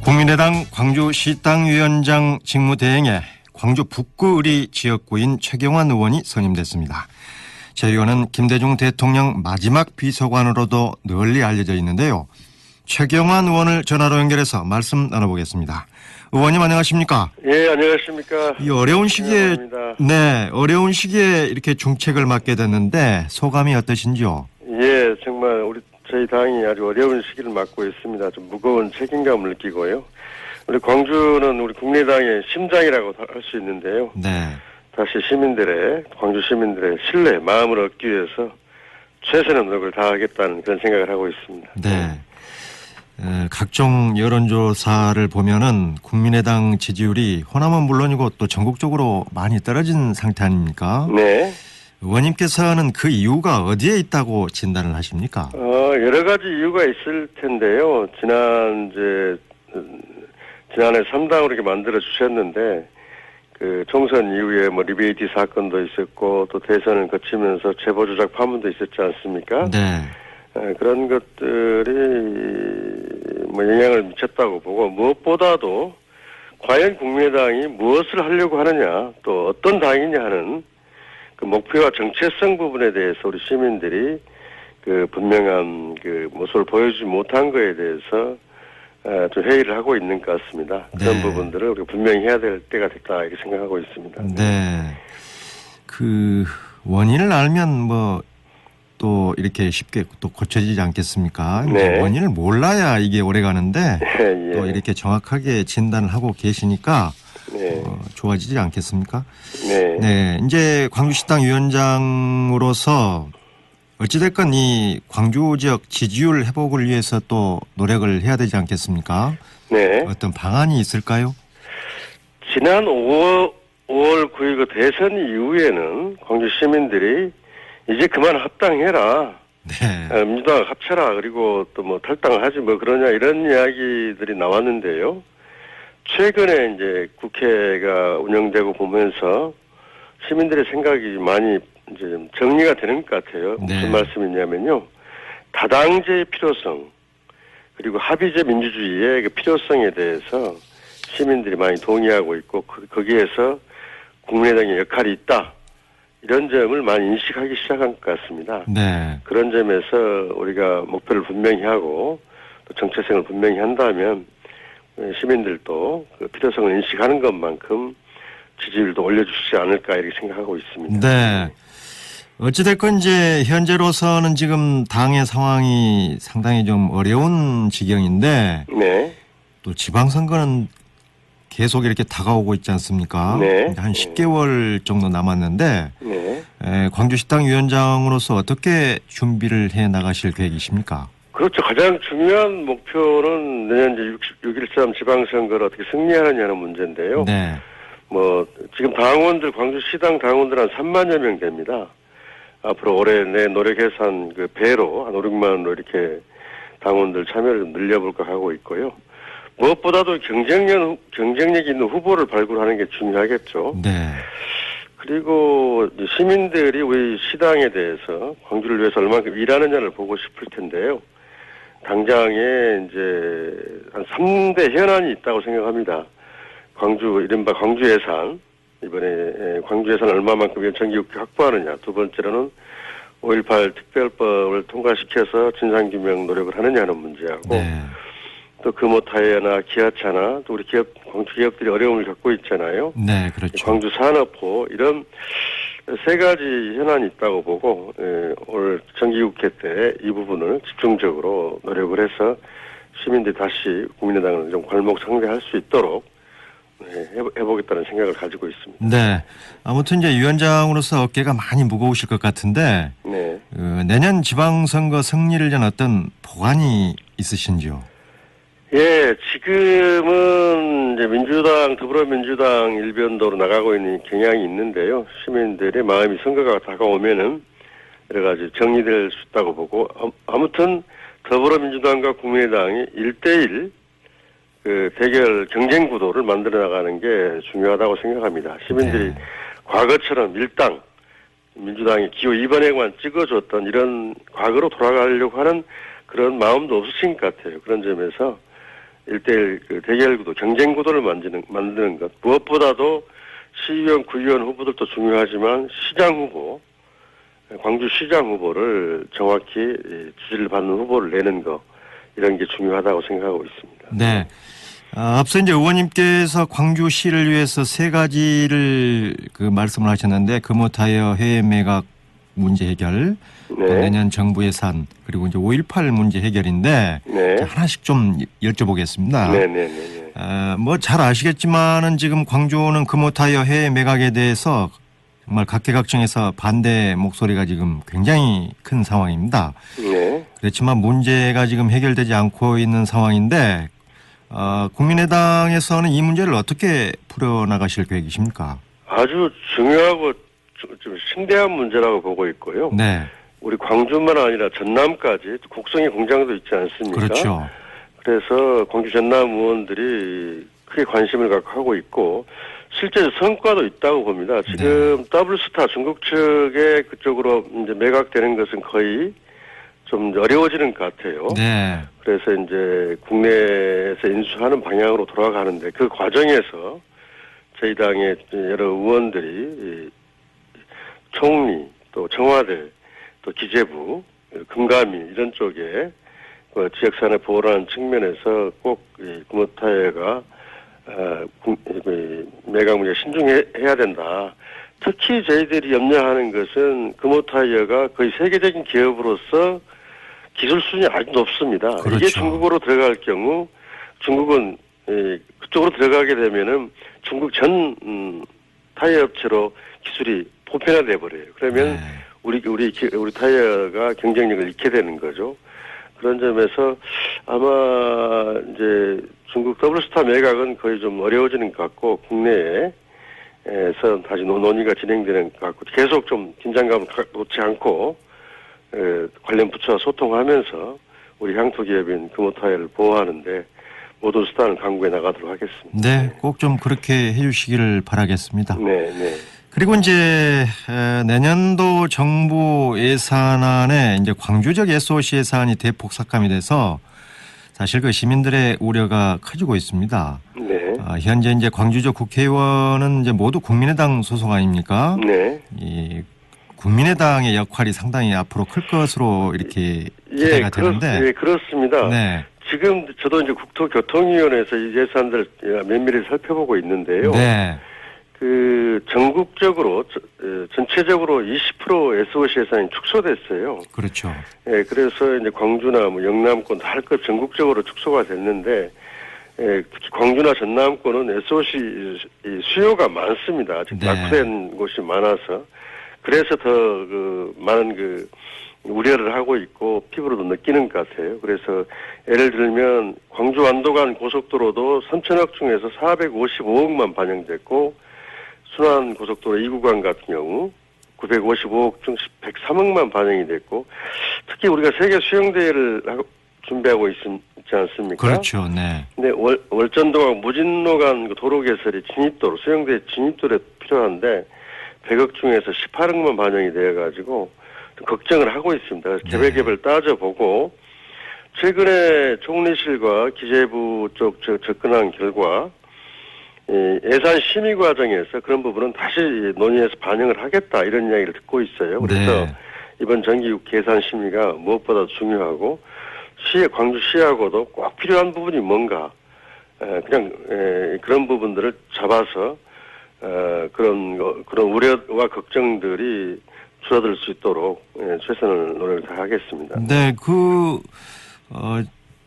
국민의당 광주시당위원장 직무대행에 광주 북구의리 지역구인 최경환 의원이 선임됐습니다. 최 의원은 김대중 대통령 마지막 비서관으로도 널리 알려져 있는데요. 최경환 의원을 전화로 연결해서 말씀 나눠보겠습니다. 의원님 안녕하십니까? 예, 안녕하십니까? 이 어려운 시기에 어려운 시기에 이렇게 중책을 맡게 됐는데 소감이 어떠신지요? 예, 정말 저희 당이 아주 어려운 시기를 맞고 있습니다. 좀 무거운 책임감을 느끼고요. 우리 광주는 우리 국민의당의 심장이라고 할 수 있는데요. 네. 다시 광주 시민들의 신뢰, 마음을 얻기 위해서 최선의 노력을 다하겠다는 그런 생각을 하고 있습니다. 네. 각종 여론조사를 보면은 국민의당 지지율이 호남은 물론이고 또 전국적으로 많이 떨어진 상태 아닙니까? 네. 의원님께서는 그 이유가 어디에 있다고 진단을 하십니까? 여러 가지 이유가 있을 텐데요. 지난해 3당으로 이렇게 만들어 주셨는데, 총선 이후에 리베이티 사건도 있었고, 또 대선을 거치면서 제보 조작 파문도 있었지 않습니까? 네. 그런 것들이 영향을 미쳤다고 보고, 무엇보다도 과연 국민의당이 무엇을 하려고 하느냐, 또 어떤 당이냐 하는 그 목표와 정체성 부분에 대해서 우리 시민들이 분명한 모습을 보여주지 못한 거에 대해서 좀 회의를 하고 있는 것 같습니다. 네. 그런 부분들을 우리가 분명히 해야 될 때가 됐다 이렇게 생각하고 있습니다. 네. 원인을 알면 또 이렇게 쉽게 또 고쳐지지 않겠습니까? 네. 원인을 몰라야 이게 오래 가는데 예. 또 이렇게 정확하게 진단을 하고 계시니까 네. 좋아지지 않겠습니까? 네. 네. 이제 광주시당 위원장으로서 어찌됐건 이 광주 지역 지지율 회복을 위해서 또 노력을 해야 되지 않겠습니까? 네. 어떤 방안이 있을까요? 지난 5월 9일 대선 이후에는 광주 시민들이 이제 그만 합당해라. 네. 민주당 합쳐라. 그리고 또 탈당을 하지 그러냐 이런 이야기들이 나왔는데요. 최근에 이제 국회가 운영되고 보면서 시민들의 생각이 많이 이제 좀 정리가 되는 것 같아요. 네. 무슨 말씀이냐면요. 다당제의 필요성, 그리고 합의제 민주주의의 그 필요성에 대해서 시민들이 많이 동의하고 있고, 거기에서 국민의당의 역할이 있다. 이런 점을 많이 인식하기 시작한 것 같습니다. 네. 그런 점에서 우리가 목표를 분명히 하고, 또 정체성을 분명히 한다면, 시민들도 그 필요성을 인식하는 것만큼 지지율도 올려주시지 않을까 이렇게 생각하고 있습니다. 네. 어찌됐건 이제 현재로서는 지금 당의 상황이 상당히 좀 어려운 지경인데 네. 또 지방선거는 계속 이렇게 다가오고 있지 않습니까? 네. 한 10개월 정도 남았는데 네. 광주시당 위원장으로서 어떻게 준비를 해 나가실 계획이십니까? 그렇죠. 가장 중요한 목표는 내년 6.13 지방선거를 어떻게 승리하느냐는 문제인데요. 네. 지금 광주시당 당원들 한 3만여 명 됩니다. 앞으로 올해 내 노력해서 한 배로, 한 5, 6만으로 이렇게 당원들 참여를 좀 늘려볼까 하고 있고요. 무엇보다도 경쟁력 있는 후보를 발굴하는 게 중요하겠죠. 네. 그리고 시민들이 우리 시당에 대해서 광주를 위해서 얼마큼 일하느냐를 보고 싶을 텐데요. 당장에 이제 한 3대 현안이 있다고 생각합니다. 이른바 광주 예산. 이번에 광주 예산 얼마만큼 정기국회 확보하느냐. 두 번째로는 5.18 특별법을 통과시켜서 진상규명 노력을 하느냐는 문제하고, 네. 또 금호타이어나 기아차나 또 우리 광주 기업들이 어려움을 겪고 있잖아요. 네, 그렇죠. 광주 산업호 이런 세 가지 현안이 있다고 보고 올 정기국회 때 이 부분을 집중적으로 노력을 해서 시민들이 다시 국민의당을 좀 괄목상대할 수 있도록 해보겠다는 생각을 가지고 있습니다. 네. 아무튼 이제 위원장으로서 어깨가 많이 무거우실 것 같은데 네. 내년 지방선거 승리를 위한 어떤 보관이 있으신지요? 예, 지금은 이제 더불어민주당 일변도로 나가고 있는 경향이 있는데요. 시민들의 마음이 선거가 다가오면은 여러 가지 정리될 수 있다고 보고, 아무튼 더불어민주당과 국민의당이 1대1 대결 경쟁 구도를 만들어 나가는 게 중요하다고 생각합니다. 시민들이 과거처럼 일당 민주당이 기호 2번에만 찍어줬던 이런 과거로 돌아가려고 하는 그런 마음도 없으신 것 같아요. 그런 점에서 1대1 그 대결 구도, 경쟁 구도를 만드는 것. 무엇보다도 시의원, 구의원 후보들도 중요하지만 시장 후보, 광주 시장 후보를 정확히 지지를 받는 후보를 내는 거, 이런 게 중요하다고 생각하고 있습니다. 네. 앞서 이제 의원님께서 광주시를 위해서 세 가지를 그 말씀을 하셨는데 금호타이어 해외 매각 문제 해결, 또 네. 내년 정부 예산, 그리고 이제 5.18 문제 해결인데 네. 하나씩 좀 여쭤보겠습니다. 네네네. 뭐 잘 아시겠지만은 지금 광주는 금호타이어 해외 매각에 대해서 정말 각계각층에서 반대 목소리가 지금 굉장히 큰 상황입니다. 네. 그렇지만 문제가 지금 해결되지 않고 있는 상황인데 국민의당에서는 이 문제를 어떻게 풀어나가실 계획이십니까? 아주 중요하고 좀 심대한 문제라고 보고 있고요. 네, 우리 광주만 아니라 전남까지 곡성의 공장도 있지 않습니까? 그렇죠. 그래서 광주 전남 의원들이 크게 관심을 갖고 하고 있고 실제 성과도 있다고 봅니다. 지금 더블스타 중국 측에 그쪽으로 이제 매각되는 것은 거의 좀 어려워지는 것 같아요. 네, 그래서 이제 국내에서 인수하는 방향으로 돌아가는데 그 과정에서 저희 당의 여러 의원들이 총리 또 청와대 또 기재부 금감위 이런 쪽에 지역산업 보호라는 측면에서 꼭 금호타이어가 매각 문제 신중해야 된다. 특히 저희들이 염려하는 것은 금호타이어가 거의 세계적인 기업으로서 기술 수준이 아주 높습니다. 그렇죠. 이게 중국으로 들어갈 경우 중국은 그쪽으로 들어가게 되면은 중국 전 타이어 업체로 기술이 보편화돼 버려요. 그러면 네. 우리 타이어가 경쟁력을 잃게 되는 거죠. 그런 점에서 아마 이제 중국 더블스타 매각은 거의 좀 어려워지는 것 같고 국내에서 다시 논의가 진행되는 것 같고 계속 좀 긴장감을 놓지 않고 관련 부처와 소통하면서 우리 향토 기업인 금호타이어를 보호하는데 모든 수단을 강구해 나가도록 하겠습니다. 네, 꼭 좀 그렇게 해주시기를 바라겠습니다. 네, 네. 그리고 이제 내년도 정부 예산안에 이제 광주적 SOC 예산이 대폭 삭감이 돼서 사실 그 시민들의 우려가 커지고 있습니다. 네. 현재 이제 광주적 국회의원은 이제 모두 국민의당 소속 아닙니까? 네. 이 국민의당의 역할이 상당히 앞으로 클 것으로 이렇게 기대가 되는데. 예, 그렇습니다. 네. 지금 저도 이제 국토교통위원회에서 이 예산들 면밀히 살펴보고 있는데요. 네. 그 전국적으로 전체적으로 20% SOC 예산이 축소됐어요. 그렇죠. 예, 그래서 이제 광주나 뭐 영남권 다 할 것 전국적으로 축소가 됐는데 특히 광주나 전남권은 SOC 수요가 많습니다. 아직 네. 낙후된 곳이 많아서 그래서 더 많은 우려를 하고 있고 피부로도 느끼는 것 같아요. 그래서 예를 들면 광주 완도간 고속도로도 3천억 중에서 455억만 반영됐고 순환 고속도로 2구간 같은 경우 955억 중 103억만 반영이 됐고 특히 우리가 세계 수영대회를 준비하고 있지 않습니까? 그렇죠. 네. 근데 월전도간 무진로간 도로 개설이 진입도로 수영대회 진입도로 필요한데 100억 중에서 18억만 반영이 되어가지고 걱정을 하고 있습니다. 그래서 개별개별 따져보고 최근에 총리실과 기재부 쪽 접근한 결과 예산 심의 과정에서 그런 부분은 다시 논의해서 반영을 하겠다 이런 이야기를 듣고 있어요. 그래서 네. 이번 정기 예산 심의가 무엇보다 중요하고 광주시하고도 꼭 필요한 부분이 뭔가 그냥 그런 부분들을 잡아서 그런 우려와 걱정들이 줄어들 수 있도록 최선을 노력을 다하겠습니다. 네,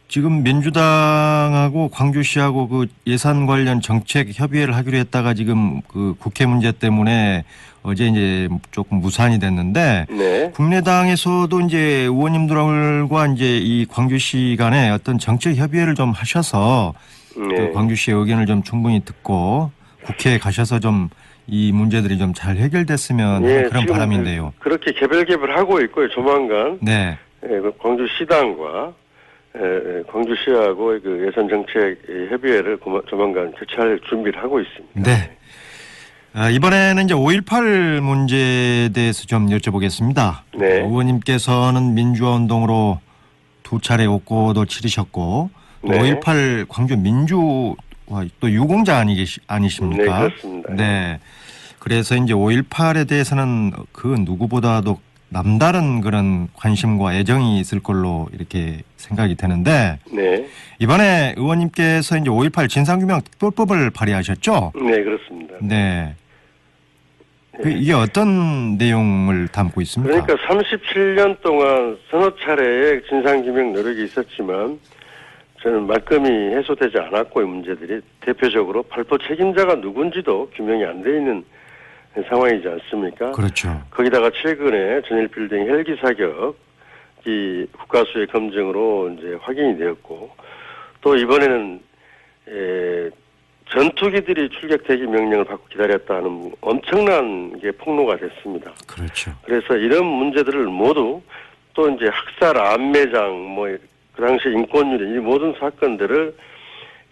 지금 민주당하고 광주시하고 그 예산 관련 정책 협의회를 하기로 했다가 지금 그 국회 문제 때문에 어제 이제 조금 무산이 됐는데 네. 국민의당에서도 이제 의원님들과 이제 이 광주시 간에 어떤 정책 협의회를 좀 하셔서 네. 그 광주시의 의견을 좀 충분히 듣고 국회에 가셔서 좀 이 문제들이 좀 잘 해결됐으면 하는 그런 지금 바람인데요. 그렇게 개별 하고 있고요. 조만간 네. 광주시당과 광주시하고 그 예산 정책 협의회를 조만간 개최할 준비를 하고 있습니다. 네. 이번에는 이제 5.18 문제에 대해서 좀 여쭤보겠습니다. 네. 의원님께서는 민주화 운동으로 2차례 옥고도 치르셨고 또 네. 5.18 광주 민주화 또 유공자 아니십니까? 네, 그렇습니다. 네. 그래서 이제 5.18에 대해서는 그 누구보다도 남다른 그런 관심과 애정이 있을 걸로 이렇게 생각이 되는데 네. 이번에 의원님께서 이제 5.18 진상규명 특별법을 발의하셨죠? 네, 그렇습니다. 네. 이게 어떤 내용을 담고 있습니까? 그러니까 37년 동안 서너 차례의 진상규명 노력이 있었지만 저는 말끔히 해소되지 않았고 이 문제들이 대표적으로 발포 책임자가 누군지도 규명이 안 돼 있는 상황이지 않습니까? 그렇죠. 거기다가 최근에 전일빌딩 헬기 사격이 국가수의 검증으로 이제 확인이 되었고 또 이번에는 전투기들이 출격 대기 명령을 받고 기다렸다는 엄청난 게 폭로가 됐습니다. 그렇죠. 그래서 이런 문제들을 모두 또 이제 학살, 안매장, 그 당시 인권유린 이 모든 사건들을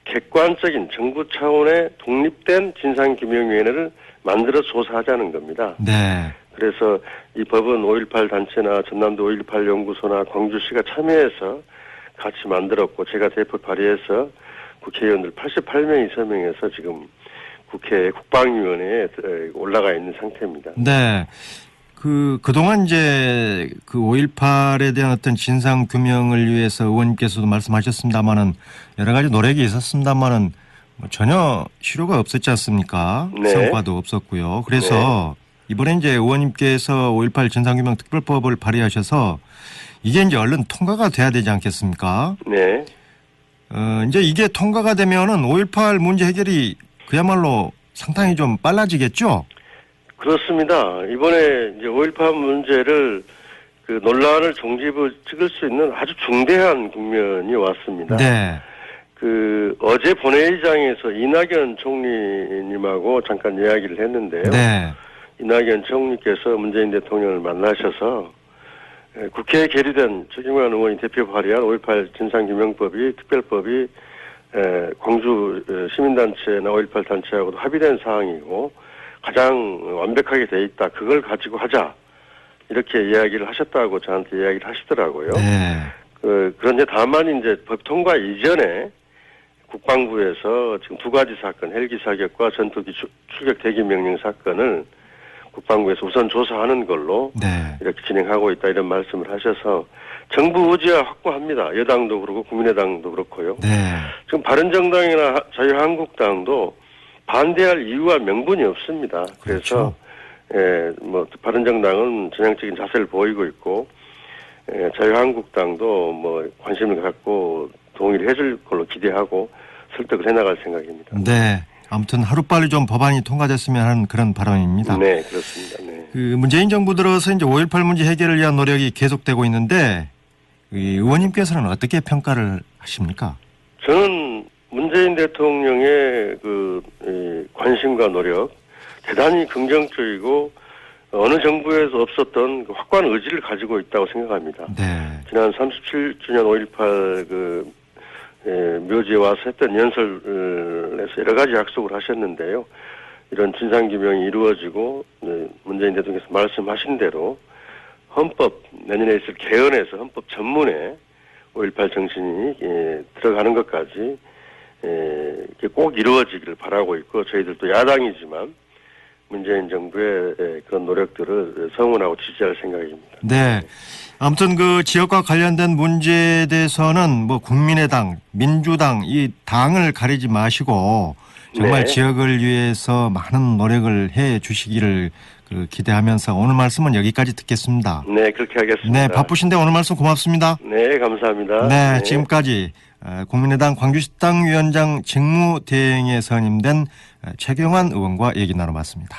객관적인 정부 차원의 독립된 진상규명위원회를 만들어 조사하자는 겁니다. 네. 그래서 이 법은 5.18 단체나 전남도 5.18 연구소나 광주시가 참여해서 같이 만들었고 제가 대표 발의해서 국회의원들 88명이 서명해서 지금 국회 국방위원회에 올라가 있는 상태입니다. 네. 그동안 이제 그 5.18에 대한 어떤 진상 규명을 위해서 의원님께서도 말씀하셨습니다만은 여러 가지 노력이 있었습니다만은 전혀 실효가 없었지 않습니까? 네. 성과도 없었고요. 그래서 이번에 이제 의원님께서 5.18 진상규명 특별법을 발의하셔서 이게 이제 얼른 통과가 돼야 되지 않겠습니까? 네. 이제 이게 통과가 되면은 5.18 문제 해결이 그야말로 상당히 좀 빨라지겠죠? 그렇습니다. 이번에 이제 5.18 문제를 그 논란을 종집을 찍을 수 있는 아주 중대한 국면이 왔습니다. 네. 어제 본회의장에서 이낙연 총리님하고 잠깐 이야기를 했는데요. 네. 이낙연 총리께서 문재인 대통령을 만나셔서 국회에 계류된 최경환 의원이 대표 발의한 5.18 진상규명법이 특별법이 광주 시민단체나 5.18 단체하고도 합의된 사항이고 가장 완벽하게 돼 있다. 그걸 가지고 하자. 이렇게 이야기를 하셨다고 저한테 이야기를 하시더라고요. 네. 그런데 다만 이제 법 통과 이전에 국방부에서 지금 두 가지 사건, 헬기 사격과 전투기 출격 대기 명령 사건을 국방부에서 우선 조사하는 걸로 네. 이렇게 진행하고 있다 이런 말씀을 하셔서 정부 의지와 확고합니다. 여당도 그렇고 국민의당도 그렇고요. 네. 지금 바른정당이나 자유한국당도 반대할 이유와 명분이 없습니다. 그래서 바른정당은 전향적인 자세를 보이고 있고 자유한국당도 관심을 갖고 동의를 해줄 걸로 기대하고 설득을 해나갈 생각입니다. 네. 아무튼 하루빨리 좀 법안이 통과됐으면 하는 그런 바람입니다. 네, 그렇습니다. 네. 문재인 정부 들어서 이제 5.18 문제 해결을 위한 노력이 계속되고 있는데 의원님께서는 어떻게 평가를 하십니까? 저는 문재인 대통령의 관심과 노력 대단히 긍정적이고 어느 정부에서 없었던 확고한 의지를 가지고 있다고 생각합니다. 네. 지난 37주년 5.18 묘지에 와서 했던 연설에서 여러 가지 약속을 하셨는데요. 이런 진상규명이 이루어지고 문재인 대통령께서 말씀하신 대로 헌법 내년에 있을 개헌에서 헌법 전문에 5.18 정신이 들어가는 것까지 꼭 이루어지기를 바라고 있고 저희들도 야당이지만 문재인 정부의 그런 노력들을 성원하고 지지할 생각입니다. 네. 아무튼 그 지역과 관련된 문제에 대해서는 국민의당, 민주당 이 당을 가리지 마시고 정말 네. 지역을 위해서 많은 노력을 해 주시기를 기대하면서 오늘 말씀은 여기까지 듣겠습니다. 네, 그렇게 하겠습니다. 네, 바쁘신데 오늘 말씀 고맙습니다. 네, 감사합니다. 네, 지금까지 국민의당 광주시당 위원장 직무대행에 선임된 최경환 의원과 얘기 나눠봤습니다.